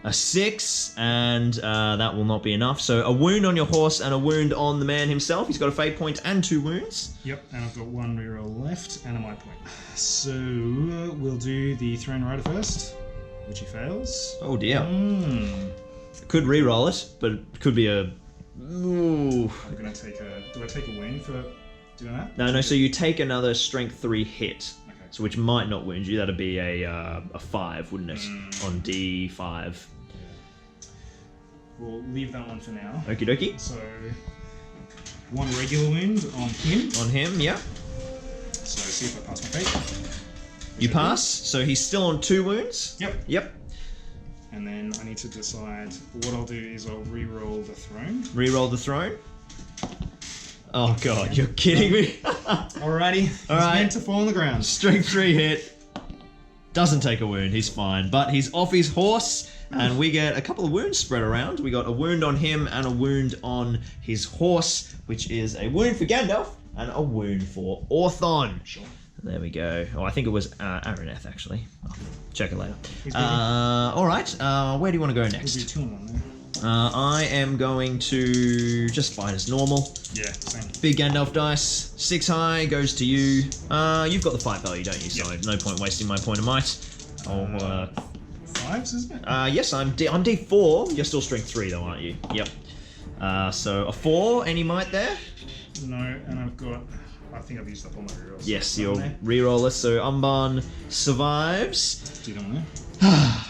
A 6, and that will not be enough. So a wound on your horse and a wound on the man himself. He's got a fate point and 2 wounds. Yep, and I've got 1 reroll left and a might point. So we'll do the Throne Rider first, which he fails. Oh dear. Could re-roll it, but it could be a... Ooh. I'm gonna take a... Do I take a wound for doing that? No, so you take another strength 3 hit. Okay. So which might not wound you. That'd be a 5, wouldn't it? On D5. Yeah. We'll leave that one for now. Okie dokie. So 1 regular wound on him. On him, yeah. So see if I pass my fate. You pass, so he's still on 2 wounds. Yep. Yep. And then I need to decide what I'll do is I'll re-roll the throne. Re-roll the throne. Oh god, you're kidding me. Alrighty. He's Alright. meant to fall on the ground. Strength 3 hit. Doesn't take a wound, he's fine. But he's off his horse, and we get a couple of wounds spread around. We got a wound on him and a wound on his horse, which is a wound for Gandalf and a wound for Orthon. Sure. There we go. Oh, I think it was Araneth, actually. I'll check it later. He's Alright, where do you want to go We'll do next? 2 on one there. I am going to just fight as normal. Yeah, same. Big Gandalf dice. 6 high goes to you. You've got the fight value, don't you? So no point wasting my point of might. 5s, isn't it? Yes, I'm D4. You're still strength 3 though, aren't you? Yep. So a 4. Any might there? No, and I've got... I think I've used up all my rerolls. Yes, your reroller. So Umban survives. Do that one there.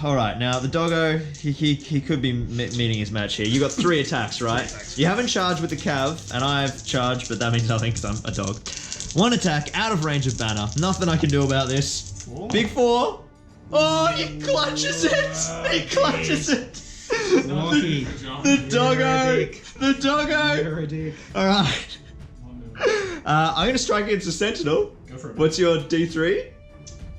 Alright, now the doggo, he could be meeting his match here. You got 3 attacks, right? 3 attacks. You haven't charged with the cav, and I've charged, but that means nothing because I'm a dog. 1 attack, out of range of banner. Nothing I can do about this. 4. Big 4. Oh, he clutches it! He clutches it! Lucky. The doggo! The doggo! You're a dick. Alright. I'm going to strike against the Sentinel. Go for it. What's your D3?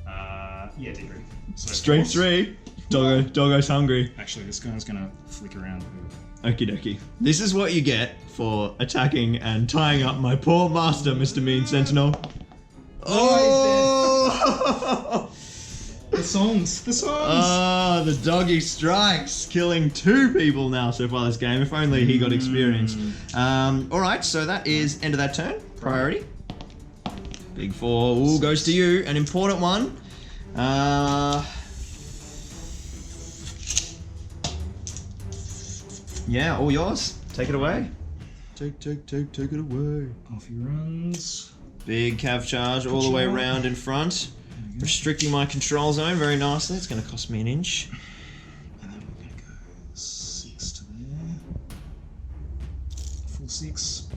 Yeah, D3. So Strength force. 3. Doggo's hungry. Actually, this guy's gonna flick around. Okie dokie. This is what you get for attacking and tying up my poor master, Mr. Mean Sentinel. Oh! The songs. The songs. Ah, the doggy strikes, killing 2 people now so far this game. If only he got experience. Alright, so that is end of that turn. Priority. Big 4. Ooh, goes to you. An important one. Yeah, all yours. Take it away. Take it away. Off he runs. Big cav charge all the way around in front. Restricting my control zone very nicely. It's going to cost me an inch. And then we're going to go 6 to there. Full 6.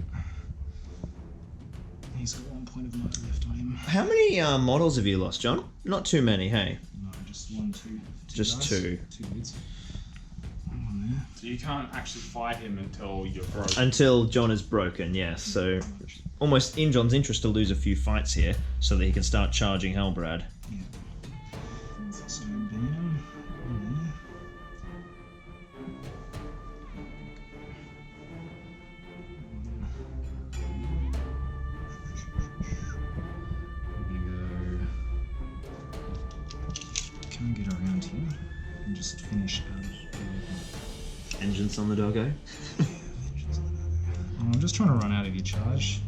He's got 1 point of might left on him. How many models have you lost, John? Not too many, hey? No, just 1, 2. Just dice. 2. 2 hits. One there. So you can't actually fight him until you're broken. Until John is broken, yes. So almost in John's interest to lose a few fights here so that he can start charging Halbrad. Yeah. So down. One there. try and get around here and just finish out of the Vengeance on the doggo. I'm just trying to run out of your charge.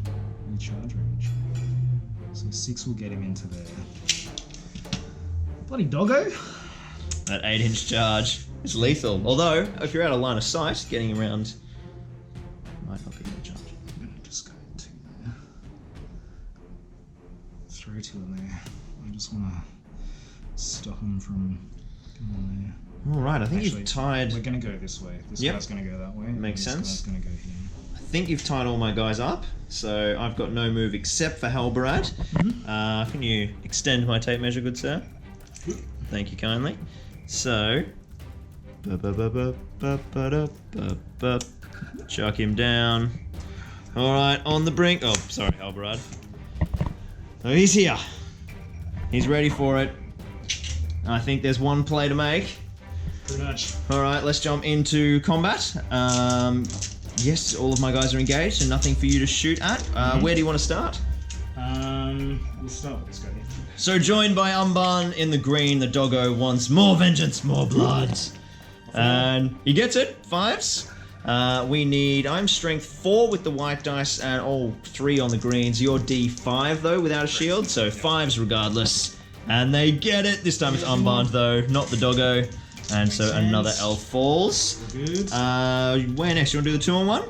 Your charge range. So 6 will get him into there. Bloody doggo! That 8-inch charge is lethal. Although, if you're out of line of sight, getting around might not be your charge. I'm gonna just go 2 there. Throw 2 in there. I just want to stop him from coming on there. Alright, I think Actually, you've tied... We're going to go this way. This guy's going to go that way. Makes sense. This guy's going to go here. I think you've tied all my guys up, so I've got no move except for Halberad. Can you extend my tape measure, good sir? Thank you kindly. So... Chuck him down. Alright, on the brink. Oh, sorry, Halberad. So he's here. He's ready for it. I think there's one play to make. Pretty much. Alright, let's jump into combat. Yes, all of my guys are engaged and nothing for you to shoot at. Where do you want to start? We'll start with this guy here. So joined by Umban in the green, the doggo wants more vengeance, more blood. And he gets it, 5s. I'm strength 4 with the white dice and all 3 on the greens. You're D5 though, without a shield, so 5s regardless. And they get it. This time it's Umban though, not the doggo. And so another elf falls. Good. Where next? You want to do the 2-on-1?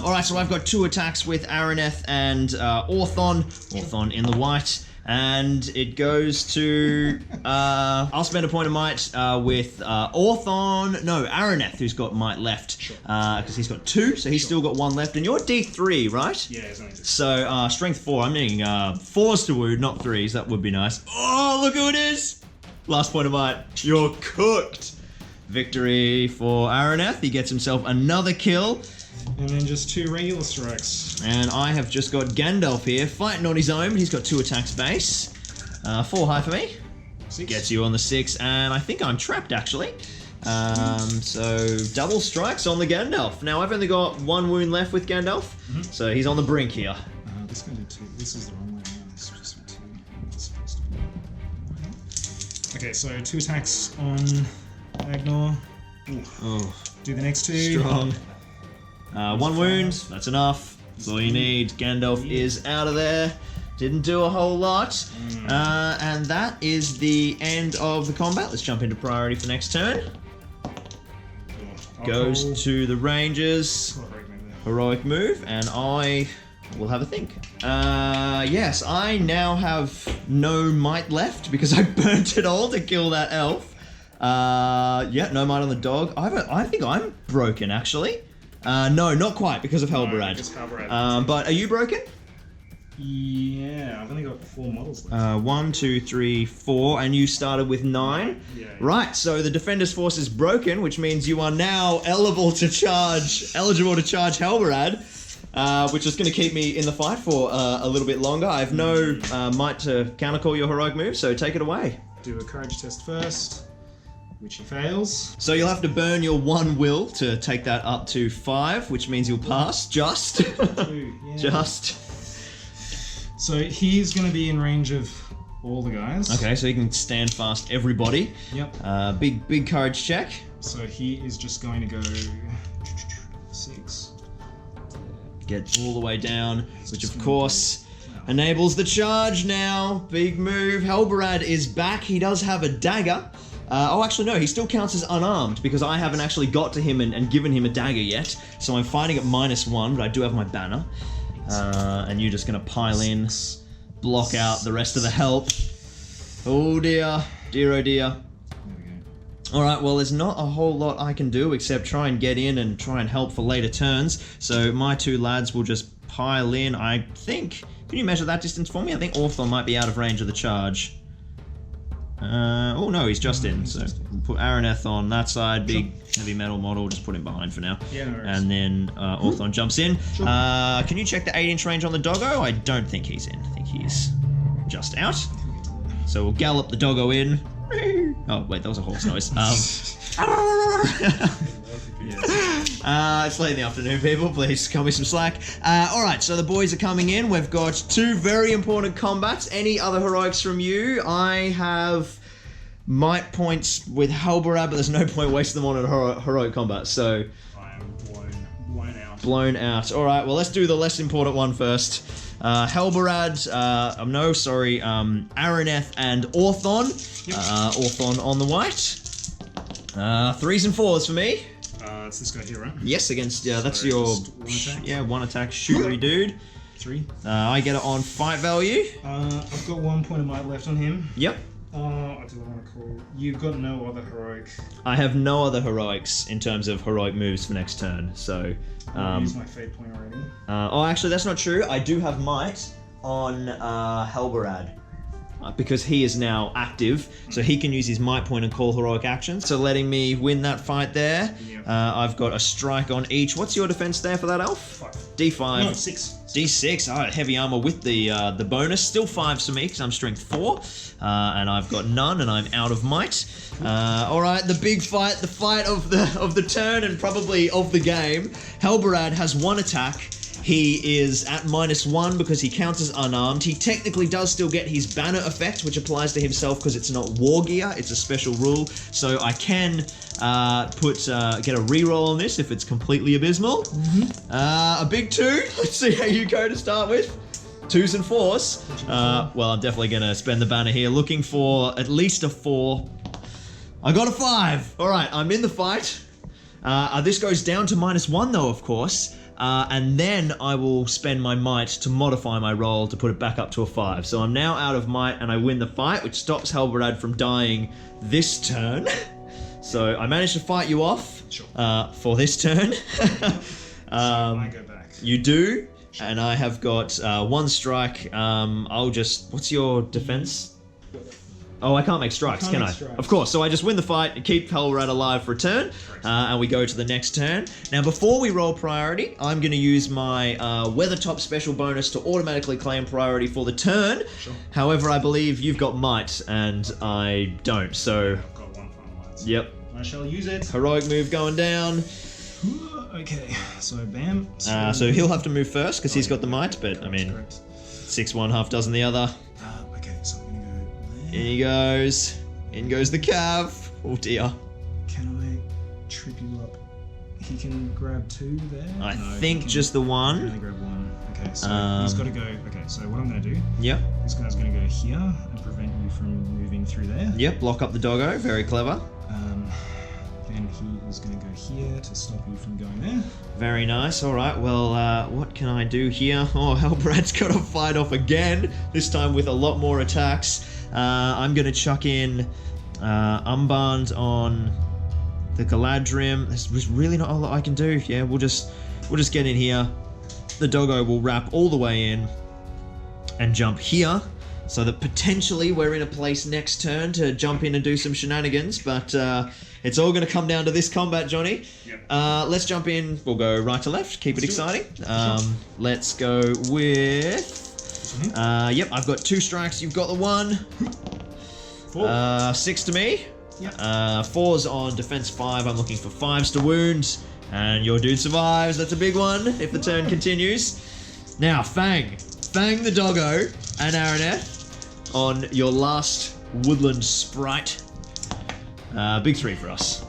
Alright, so I've got 2 attacks with Araneth and Orthon. Orthon in the white. And it goes to... I'll spend a point of might with Araneth, who's got might left. Because he's got 2, so he's still got 1 left. And you're D3, right? Yeah, it's only 2. So, strength 4. I'm needing 4s to wound, not 3s. That would be nice. Oh, look who it is! Last point of might. You're cooked. Victory for Araneth. He gets himself another kill. And then just 2 regular strikes. And I have just got Gandalf here fighting on his own, but he's got 2 attacks base. 4 high for me. 6. Gets you on the 6, and I think I'm trapped actually. So double strikes on the Gandalf. Now I've only got 1 wound left with Gandalf, so he's on the brink here. This guy did 2. This is the wrong way around. This is just 2. It's supposed to be. Okay, so 2 attacks on Agnor. Oh, Do the next 2. strong. 1 wound, that's enough. That's all you need. Gandalf is out of there. Didn't do a whole lot. And that is the end of the combat. Let's jump into priority for next turn. Goes to the Rangers. Heroic move, and I will have a think. Yes, I now have no might left because I burnt it all to kill that elf. Yeah, no might on the dog. I think I'm broken actually. No, not quite because of Halberad. But are you broken? Yeah, I've only got 4 models left. 1, 2, 3, 4, and you started with 9. Yeah. Right, so the Defender's Force is broken, which means you are now eligible to charge Halberad, which is going to keep me in the fight for a little bit longer. I have no might to countercall your heroic move, so take it away. Do a courage test first, which he fails. So you'll have to burn your 1 will to take that up to 5, which means you'll pass, just. 2, yeah. Just. So he's going to be in range of all the guys. Okay, so you can stand fast everybody. Yep. Big courage check. So he is just going to go 6. Get all the way down, which of course enables the charge now. Big move. Halberad is back. He does have a dagger. Oh, actually, no, he still counts as unarmed because I haven't actually got to him and given him a dagger yet. So I'm fighting at -1, but I do have my banner. And you're just going to pile in, block out the rest of the help. Oh dear. Dear oh dear. There we go. Alright, well there's not a whole lot I can do except try and get in and try and help for later turns. So my 2 lads will just pile in, I think. Can you measure that distance for me? I think Orthon might be out of range of the charge. Oh no, he's just in. So we'll put Araneth on that side, big heavy metal model, just put him behind for now. Yeah, no worries. And then Orthon jumps in. Sure. Can you check the 8-inch range on the doggo? I don't think he's in. I think he's just out. So we'll gallop the doggo in. Oh wait, that was a horse noise. It's late in the afternoon, people. Please cut me some slack. Alright, so the boys are coming in. We've got 2 very important combats. Any other heroics from you? I have might points with Halberad, but there's no point wasting them on a heroic combat, so... I am blown out. Blown out. Alright, well, let's do the less important one first. Halberad, Araneth and Orthon. Yep. Orthon on the white. 3s and 4s for me. It's this guy here, right? Yes, against, that's So your... just one attack. Yeah, 1 attack, shootery dude. 3. I get it on fight value. I've got 1 point of might left on him. Yep. I do want to call. You've got no other heroic. I have no other heroics in terms of heroic moves for next turn, so... I used my fate point already. Actually, that's not true. I do have might on Halberad. Because he is now active, so he can use his might point and call heroic actions. So letting me win that fight there. Yep. I've got a strike on each. What's your defense there for that elf? 5. D5. No, 6. D6. Alright, heavy armor with the bonus. Still 5s for me because I'm strength 4. And I've got none and I'm out of might. Alright, the big fight, the fight of the turn and probably of the game. Halberad has 1 attack. He is at -1 because he counts as unarmed. He technically does still get his banner effect, which applies to himself because it's not war gear. It's a special rule. So I can get a reroll on this if it's completely abysmal. A big 2. Let's see how you go to start with. 2s and 4s. Well, I'm definitely going to spend the banner here, looking for at least a 4. I got a 5. All right, I'm in the fight. This goes down to -1 though, of course. And then I will spend my might to modify my roll to put it back up to a 5. So I'm now out of might and I win the fight, which stops Halberad from dying this turn. So I managed to fight you off for this turn. I go back. You do, and I have got 1 strike. What's your defense? Oh, I can't make strikes, can I? Of course, so I just win the fight and keep Halberad alive for a turn, and we go to the next turn. Now, before we roll priority, I'm going to use my Weathertop special bonus to automatically claim priority for the turn. Sure. However, I believe you've got might, and I don't, so... I've got 1 final might. Yep. I shall use it. Heroic move going down. Okay, so bam. So he'll have to move first, because he's got the might, but, I mean, 6 one, half dozen the other. Okay, so I'm gonna go there. In he goes. In goes the Cav. Oh dear. Can I trip you up? He can grab 2 there? I No, think he can just the one. only grab 1. Okay, so he's got to go. Okay, so what I'm going to do, Yep. this guy's going to go here and prevent you from moving through there. Yep, block up the doggo. Very clever. Then he is going to go here to stop you from going there. Very nice. Alright, well, what can I do here? Oh, Halberad's got to fight off again. This time with a lot more attacks. I'm going to chuck in Unbound on the Galadrim. There's really not a lot I can do. Yeah, we'll just get in here. The doggo will wrap all the way in and jump here, so that potentially we're in a place next turn to jump in and do some shenanigans, but it's all going to come down to this combat, Johnny. Yep. Let's jump in. We'll go right to left. Keep it exciting. Let's go with... yep, I've got 2 strikes. You've got the 1. 4. 6 to me. Yep. 4's on defense 5. I'm looking for 5s to wound. And your dude survives. That's a big one if the turn continues. Now, Fang. Fang the doggo and Araneth on your last woodland sprite. Big 3 for us.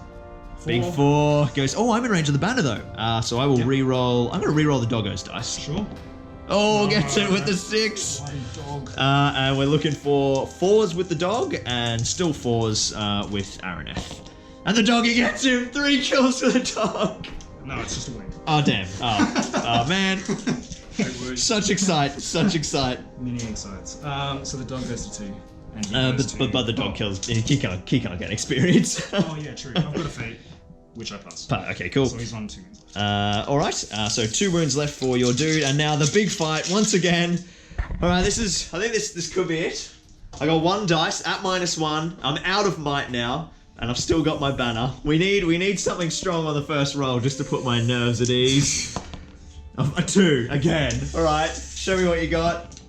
4. Big 4 goes... Oh, I'm in range of the banner though. So I will re-roll... I'm going to re-roll the doggo's dice. Sure. Oh, gets it with the 6. Bloody dog. And we're looking for 4s with the dog and still 4s with Araneth. And the doggy gets him! 3 kills for the dog! No, it's just a win. Oh, damn. Oh, man. Such excite. Mini excites. So the dog goes to 2. And he But goes to... the dog kills. He can't get experience. Oh yeah, true. I've got a fate, which I pass. Okay, cool. So he's on 2. Alright, so 2 wounds left for your dude, and now the big fight once again. Alright, I think this could be it. I got 1 dice at -1. I'm out of might now, and I've still got my banner. We need something strong on the first roll just to put my nerves at ease. A 2 again. Alright, show me what you got.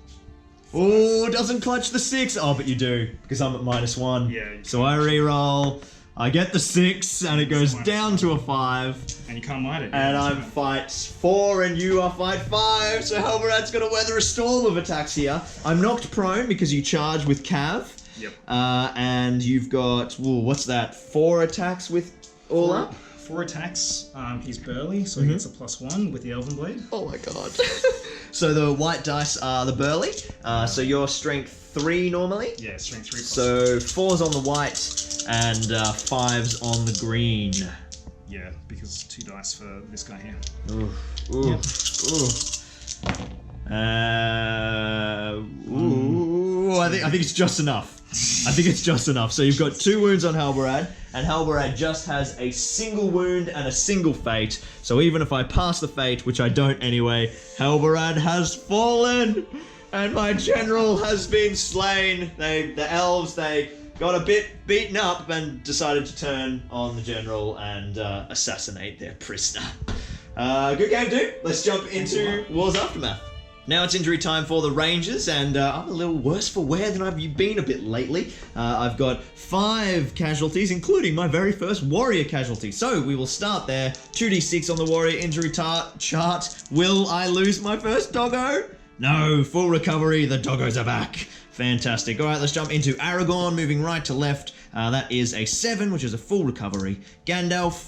Oh, doesn't clutch the 6. Oh, but you do, because I'm at -1. Yeah. So I re-roll. I get the 6, and it goes down to a 5. And you can't mind it. And I'm fight 4, and you are fight 5. So Halberad's got to weather a storm of attacks here. I'm knocked prone because you charge with Cav. Yep. And you've got, what's that? 4 attacks with all up? 4 attacks. He's burly, so he gets a +1 with the Elven Blade. Oh my god. So the white dice are the burly. So your strength 3 normally. Yeah, strength 3. So 4's on the white and 5's on the green. Yeah, because 2 dice for this guy here. Ooh. I think it's just enough. I think it's just enough. So you've got 2 wounds on Halberad, and Halberad just has a single wound and a single fate. So even if I pass the fate, which I don't anyway, Halberad has fallen, and my general has been slain. The elves, they got a bit beaten up and decided to turn on the general and assassinate their prisoner. Good game, dude. Let's jump into War's Aftermath. Now it's injury time for the Rangers, and I'm a little worse for wear than I've been a bit lately. I've got 5 casualties, including my very first warrior casualty. So we will start there. 2d6 on the warrior injury chart. Will I lose my first doggo? No, full recovery. The doggos are back. Fantastic. All right, let's jump into Aragorn, moving right to left. That is a 7, which is a full recovery. Gandalf.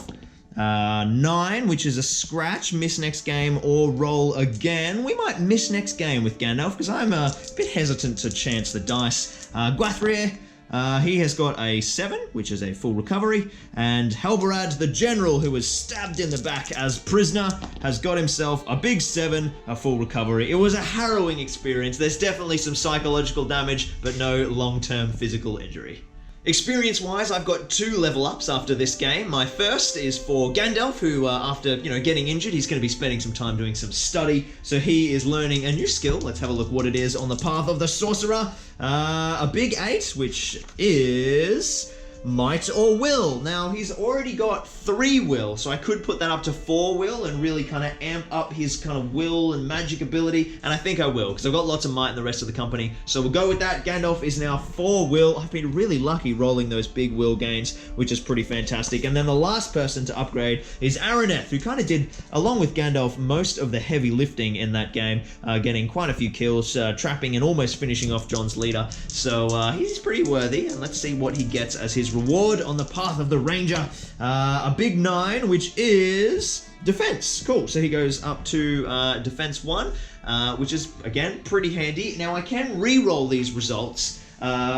9, which is a scratch, miss next game or roll again. We might miss next game with Gandalf because I'm a bit hesitant to chance the dice. Gwathrir, he has got a 7, which is a full recovery. And Halberad, the general who was stabbed in the back as prisoner, has got himself a big 7, a full recovery. It was a harrowing experience. There's definitely some psychological damage, but no long-term physical injury. Experience-wise, I've got 2 level ups after this game. My first is for Gandalf, who, after getting injured, he's going to be spending some time doing some study. So he is learning a new skill. Let's have a look what it is on the path of the sorcerer. A big 8, which is Might or Will. Now, he's already got 3 Will, so I could put that up to 4 Will and really kind of amp up his kind of will and magic ability, and I think I will, because I've got lots of might in the rest of the company. So we'll go with that. Gandalf is now 4 Will. I've been really lucky rolling those big Will gains, which is pretty fantastic. And then the last person to upgrade is Araneth, who kind of did, along with Gandalf, most of the heavy lifting in that game, getting quite a few kills, trapping and almost finishing off Jon's leader. So he's pretty worthy, and let's see what he gets as his reward on the path of the ranger. A big 9, which is defense. Cool. So he goes up to defense 1, which is again pretty handy. Now I can re-roll these results.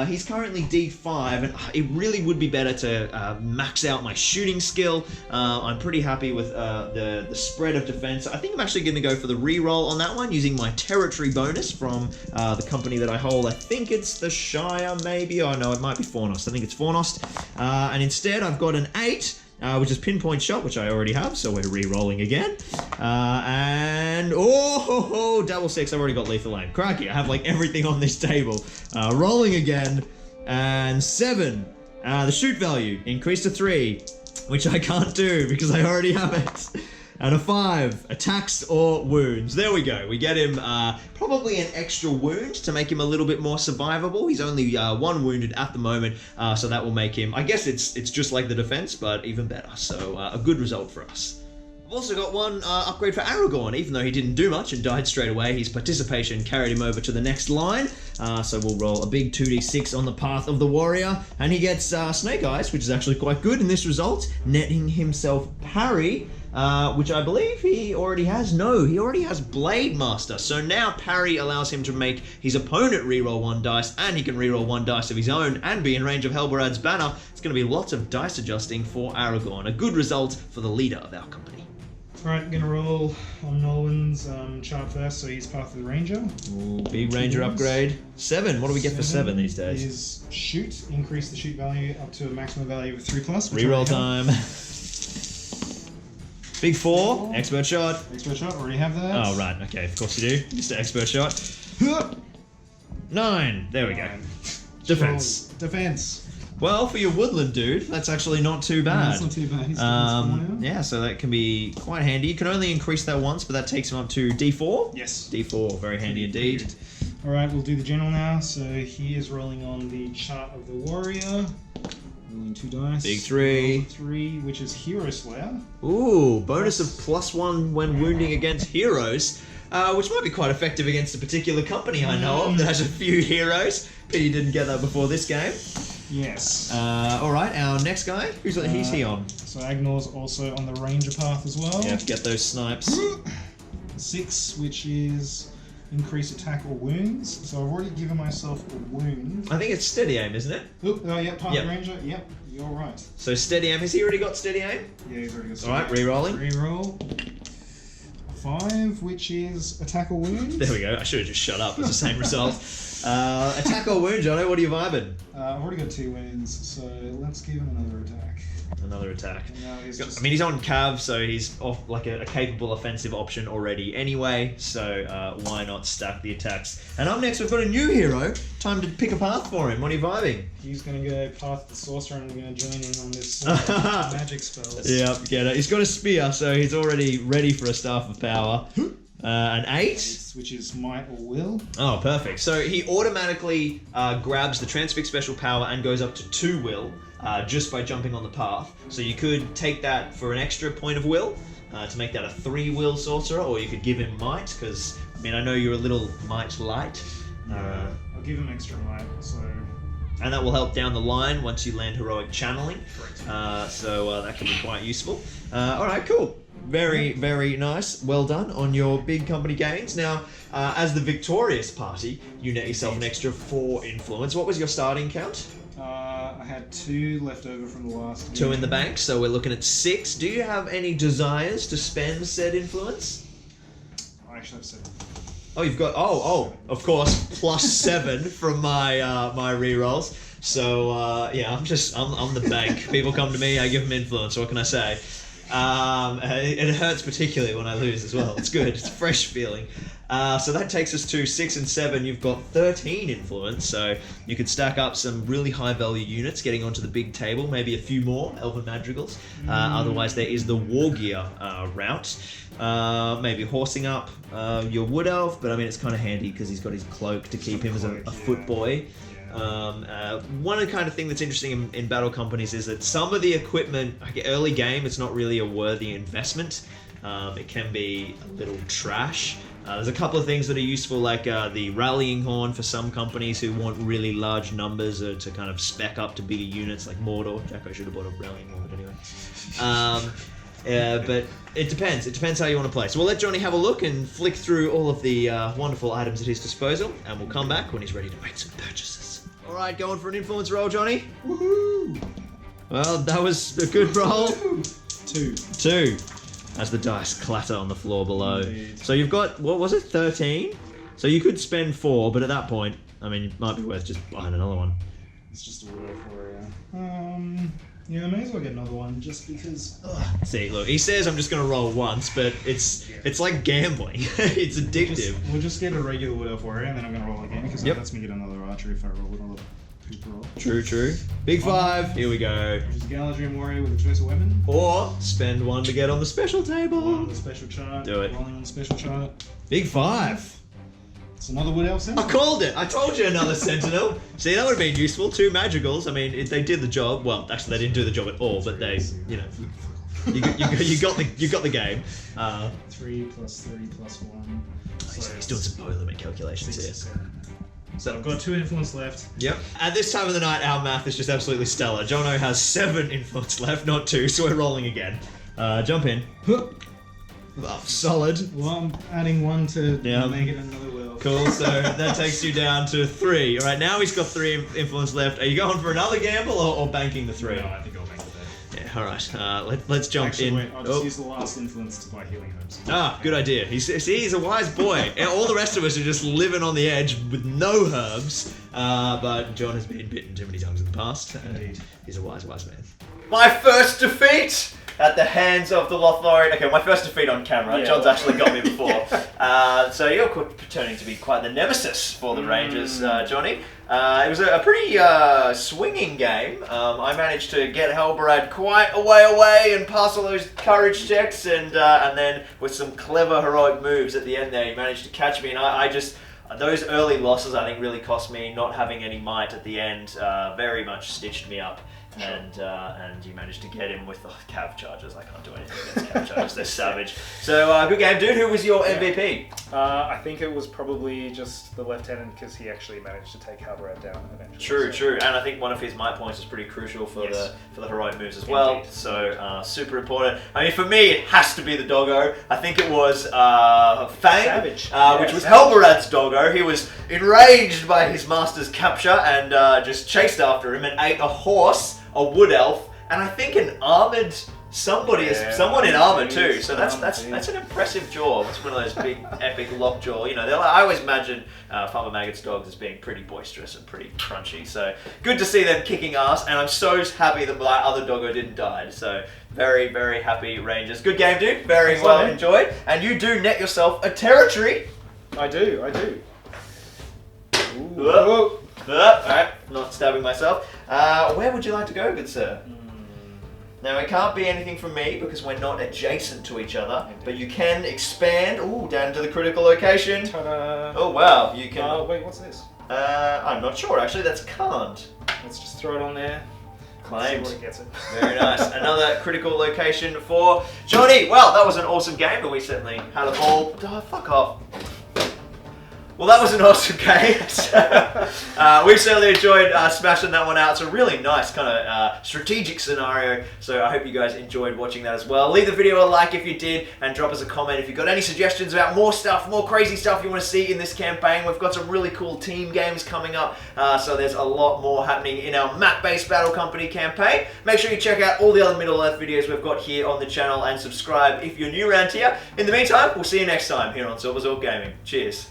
He's currently D5, and it really would be better to max out my shooting skill. I'm pretty happy with the spread of defense. I think I'm actually going to go for the re-roll on that one, using my territory bonus from the company that I hold. I think it's the Shire, maybe. Oh no, it might be Fornost. I think it's Fornost. And instead, I've got an 8. Which is pinpoint shot, which I already have, so we're re-rolling again. And double 6, I've already got lethal aim. Crikey, I have like everything on this table. Rolling again, and 7. The shoot value increased to 3, which I can't do because I already have it. And a 5, attacks or wounds. There we go. We get him probably an extra wound to make him a little bit more survivable. He's only 1 wounded at the moment, so that will make him, I guess it's just like the defense, but even better. So a good result for us. I've also got 1 upgrade for Aragorn. Even though he didn't do much and died straight away, his participation carried him over to the next line. So we'll roll a big 2d6 on the path of the warrior, and he gets Snake Eyes, which is actually quite good in this result, netting himself parry. Which I believe he already has. No, he already has Blade Master. So now parry allows him to make his opponent reroll 1 dice, and he can reroll 1 dice of his own and be in range of Halberad's banner. It's going to be lots of dice adjusting for Aragorn. A good result for the leader of our company. Alright, gonna roll on Nolan's chart first, so he's part of the Ranger. Ooh, big Ranger upgrade. 7, what do we get for 7 these days? Is shoot, increase the shoot value up to a maximum value of 3+. Reroll time. Big 4, expert shot. Expert shot, already have that. Oh, right, okay, of course you do. Just an expert shot. 9, there we go. Defense. Defense. Well, for your woodland dude, that's actually not too bad. That's not too bad. He's now. Yeah, so that can be quite handy. You can only increase that once, but that takes him up to D4. Yes. D4, very handy indeed. Alright, we'll do the general now. So he is rolling on the chart of the warrior. Rolling 2 dice. Big 3. 3, which is Hero Slayer. Ooh, bonus of +1 when wounding against heroes. which might be quite effective against a particular company I know of that has a few heroes. Pity you didn't get that before this game. Yes. All right, our next guy. Who's he on? So Agnor's also on the ranger path as well. Yeah, get those snipes. 6, which is increase attack or wounds. So I've already given myself a wound. I think it's steady aim, isn't it? Oop, oh, yeah, path ranger. Yep, you're right. So steady aim. Has he already got steady aim? Yeah, he's already got steady aim. All right, re-rolling. Reroll. 5, which is attack or wounds. There we go. I should have just shut up. It's the same result. Attack or wound, Jono? What are you vibing? I've already got 2 wounds, so let's give him another attack. Another attack. Just... I mean, he's on Cav, so he's off like a capable offensive option already anyway, so why not stack the attacks? And up next, we've got a new hero. Time to pick a path for him. What are you vibing? He's going to go Path the Sorcerer and we're going to join in on this magic spells. Yep, get it. He's got a spear, so he's already ready for a Staff of Power. An 8? Which is Might or Will. Oh, perfect. So he automatically grabs the Transfix Special Power and goes up to 2 Will just by jumping on the path. So you could take that for an extra point of Will to make that a 3 Will Sorcerer, or you could give him Might, because, I mean, I know you're a little Might light. I'll give him extra Might, so... And that will help down the line once you land Heroic Channeling. So that can be quite useful. Alright, cool. Very, very nice. Well done on your big company gains. Now, as the victorious party, you net yourself an extra 4 influence. What was your starting count? I had 2 left over from the last game. 2 in the bank, so we're looking at 6. Do you have any desires to spend said influence? I actually have 7. Oh, you've got... Oh, of course, plus 7 from my my rerolls. So, yeah, I'm the bank. People come to me, I give them influence. What can I say? It hurts particularly when I lose as well. It's good. It's a fresh feeling. So that takes us to 6 and 7. You've got 13 influence, so you could stack up some really high value units getting onto the big table, maybe a few more Elven Madrigals. Otherwise, there is the War Gear route. Maybe horsing up your Wood Elf, but I mean, it's kind of handy because he's got his cloak to keep him as a foot boy. One kind of thing that's interesting in battle companies is that some of the equipment, like early game, it's not really a worthy investment. It can be a little trash. There's a couple of things that are useful, like the rallying horn for some companies who want really large numbers to kind of spec up to bigger units, like Mordor. Jacko should have bought a rallying horn, but anyway. But it depends. It depends how you want to play. So we'll let Johnny have a look and flick through all of the wonderful items at his disposal, and we'll come back when he's ready to make some purchases. All right, going for an influence roll, Johnny. Woohoo! Well, that was a good roll. 2. As the dice clatter on the floor below. Indeed. So you've got, what was it, 13? So you could spend 4, but at that point, I mean, it might be worth just buying another one. It's just a Wood Elf warrior. Yeah, I may as well get another one just because. See, look, he says I'm just going to roll once, but it's like gambling. It's addictive. We'll just get a regular Wood Elf warrior and then I'm going to roll again because that lets me get another archery if I roll another poop roll. True. Big 5, here we go. There's a Galadriel warrior with a choice of weapon. Or spend 1 to get on the special table. 1 on the special chart. Do it. Rolling on the special chart. Big 5. It's another Wood Elf Sentinel. I called it. I told you another Sentinel. See, that would have been useful. 2 Madrigals. I mean, they did the job. Well, actually, they didn't do the job at all, but they, you know, you got the game. 3 plus 3 plus 1. He's doing some low limit calculations here. So I've got 2 influence left. Yep. At this time of the night, our math is just absolutely stellar. Jono has 7 influence left, not 2, so we're rolling again. Jump in. Oh, solid. Well, I'm adding 1 to make it another Will. Cool, so that takes you down to 3. Alright, now he's got 3 influence left. Are you going for another gamble or banking the 3? No, I think I'll bank the 3. Yeah, alright. Let's jump in. Wait, I'll just use the last influence to buy healing herbs. Good idea. He's a wise boy. All the rest of us are just living on the edge with no herbs. But John has been bitten too many times in the past. Indeed. He's a wise man. My first defeat at the hands of the Lothlorien. Okay, my first defeat on camera. Yeah. John's actually got me before. So you're turning to be quite the nemesis for the Rangers, Johnny. It was a pretty swinging game. I managed to get Halbarad quite a way away and pass all those courage checks, and then with some clever heroic moves at the end there, he managed to catch me, and I just... Those early losses, I think, really cost me. Not having any might at the end very much stitched me up. and you managed to get him with the cav chargers. I can't do anything against cav chargers. They're savage. So good game, dude. Who was your MVP? I think it was probably just the lieutenant because he actually managed to take Halberad down eventually. True. And I think one of his might points is pretty crucial for the heroic moves as well. Indeed. So super important. I mean, for me, it has to be the doggo. I think it was Fang, Savage. which was Halberad's doggo. He was enraged by his master's capture and just chased after him and ate a horse, a wood elf, and I think an armored someone in armor too. So that's an impressive jaw. It's one of those big epic lockjaw. You know, I always imagine Farmer Maggot's dogs as being pretty boisterous and pretty crunchy. So good to see them kicking ass, and I'm so happy that my other doggo didn't die. So very, very happy, Rangers. Good game, dude. Very well enjoyed. And you do net yourself a territory. I do. Ooh. Alright, not stabbing myself. Where would you like to go, good sir? Now, it can't be anything from me because we're not adjacent to each other, but you can expand, down to the critical location. Ta-da. Oh, wow, you can... wait, what's this? I'm not sure, actually, that's can't. Let's just throw it on there. Claimed. See what it gets it. Very nice. Another critical location for Johnny. Well, that was an awesome game, and we certainly had a ball. Oh, fuck off. Well, that was an awesome game. We certainly enjoyed smashing that one out. It's a really nice kind of strategic scenario. So I hope you guys enjoyed watching that as well. Leave the video a like if you did, and drop us a comment if you've got any suggestions about more stuff, more crazy stuff you want to see in this campaign. We've got some really cool team games coming up. So there's a lot more happening in our map-based Battle Company campaign. Make sure you check out all the other Middle-earth videos we've got here on the channel and subscribe if you're new around here. In the meantime, we'll see you next time here on Zorpazorp Gaming. Cheers.